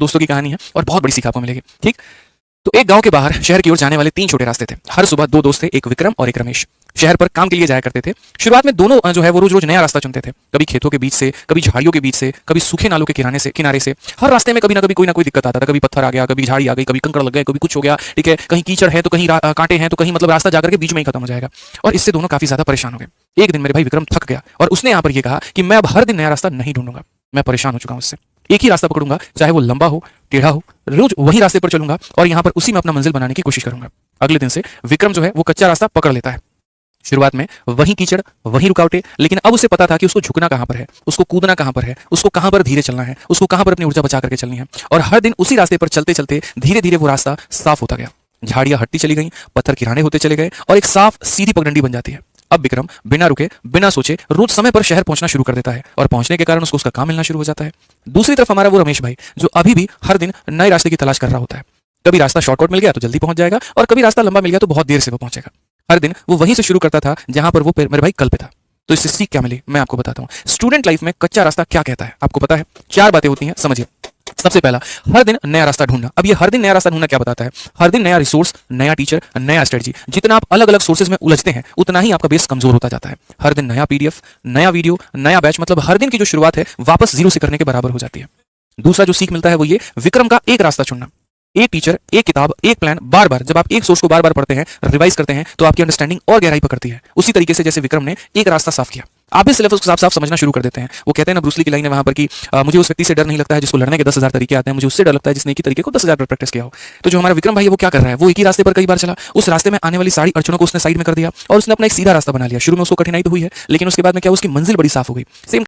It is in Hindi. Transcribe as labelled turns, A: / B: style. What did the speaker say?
A: दोस्तों की कहानी है और बहुत बड़ी सीख आपको मिलेगी। ठीक, तो एक गांव के बाहर शहर की ओर जाने वाले 3 छोटे रास्ते थे। हर सुबह 2 दोस्त थे, एक विक्रम और एक रमेश। शहर पर काम के लिए जाया करते थे। शुरुआत में दोनों जो है वो रोज रोज नया रास्ता चुनते थे, कभी खेतों के बीच से, कभी झाड़ियों के बीच से, कभी सूखे नालों के किनारे से। हर रास्ते में कभी ना कभी कोई ना कोई दिक्कत आता था, कभी पत्थर आ गया, कभी झाड़ी आ गई, कभी कंकड़ लग गए, कभी कुछ हो गया। ठीक है, कहीं कीचड़ है तो कहीं कांटे हैं तो कहीं मतलब रास्ता जाकर के बीच में ही खत्म हो जाएगा। और इससे दोनों काफी ज्यादा परेशान हो गए। एक दिन मेरे भाई विक्रम थक गया और उसने यहाँ पर यह कहा कि मैं अब हर दिन नया रास्ता नहीं ढूंढूंगा, मैं परेशान हो चुका हूं उससे। एक ही रास्ता पकड़ूंगा, चाहे वो लंबा हो, टेढ़ा हो, रोज वही रास्ते पर चलूंगा और यहाँ पर उसी में अपना मंजिल बनाने की कोशिश करूंगा। अगले दिन से विक्रम जो है वो कच्चा रास्ता पकड़ लेता है। शुरुआत में वही कीचड़, वही रुकावटें, लेकिन अब उसे पता था कि उसको झुकना कहां पर है, उसको कूदना कहां पर है, उसको कहां पर धीरे चलना है, उसको कहां पर अपनी ऊर्जा बचा करके चलनी है। और हर दिन उसी रास्ते पर चलते चलते धीरे धीरे वो रास्ता साफ होता गया। झाड़ियां हटती चली गई, पत्थर किनारे होते चले गए और एक साफ सीधी पगडंडी बन जाती है। अब विक्रम बिना रुके, बिना सोचे रोज समय पर शहर पहुंचना शुरू कर देता है और पहुंचने के कारण उसको उसका काम मिलना शुरू हो जाता है। दूसरी तरफ हमारा वो रमेश भाई, जो अभी भी हर दिन नए रास्ते की तलाश कर रहा होता है। कभी रास्ता शॉर्टकट मिल गया तो जल्दी पहुंच जाएगा और कभी रास्ता लंबा मिल गया तो बहुत देर से वो पहुंचेगा। हर दिन वो वहीं से शुरू करता था जहां पर वो मेरे भाई कल पे था। तो इससे सीख क्या मिली मैं आपको बताता हूं। स्टूडेंट लाइफ में कच्चा रास्ता क्या कहता है आपको पता है? 4 बातें होती हैं, समझिए। सबसे पहला, हर दिन नया रास्ता ढूंढना। अब ये हर दिन नया रास्ता ढूंढना क्या बताता है? हर दिन नया रिसोर्स, नया टीचर, नया स्ट्रेटजी। जितना आप अलग अलग सोर्सेज में उलझते हैं उतना ही आपका बेस कमजोर होता जाता है। हर दिन नया पीडीएफ, नया वीडियो, नया बैच, मतलब हर दिन की जो शुरुआत है वापस जीरो से करने के बराबर हो जाती है। दूसरा जो सीख मिलता है वो ये, विक्रम का एक रास्ता चुनना। एक टीचर, एक किताब, एक प्लान, बार बार जब आप एक सोर्स को बार बार पढ़ते हैं, रिवाइज करते हैं, तो आपकी अंडरस्टैंडिंग और गहराई पकड़ती है। उसी तरीके से जैसे विक्रम ने एक रास्ता साफ किया, आप भी सिलेबस को साफ साफ समझना शुरू कर देते हैं। वो कहते हैं ना, ब्रूसली की लाइन है वहां पर कि मुझे उस व्यक्ति से डर नहीं लगता है जिसको लड़ने के 10,000 तरीके आते हैं, मुझे उससे डर लगता है जिसने एक ही तरीके को 10,000 बार प्रैक्टिस किया हो। तो जो हमारा विक्रम भाई है वो क्या कर रहा है, वो एक ही रास्ते पर कई बार चला। उस रास्ते में आने वाली सारी अड़चनों को उसने साइड में कर दिया और उसने अपना एक सीधा रास्ता बना लिया। शुरू में उसको कठिनाई तो हुई है, लेकिन उसके बाद में क्या, उसकी मंजिल बड़ी साफ हो गई। सेम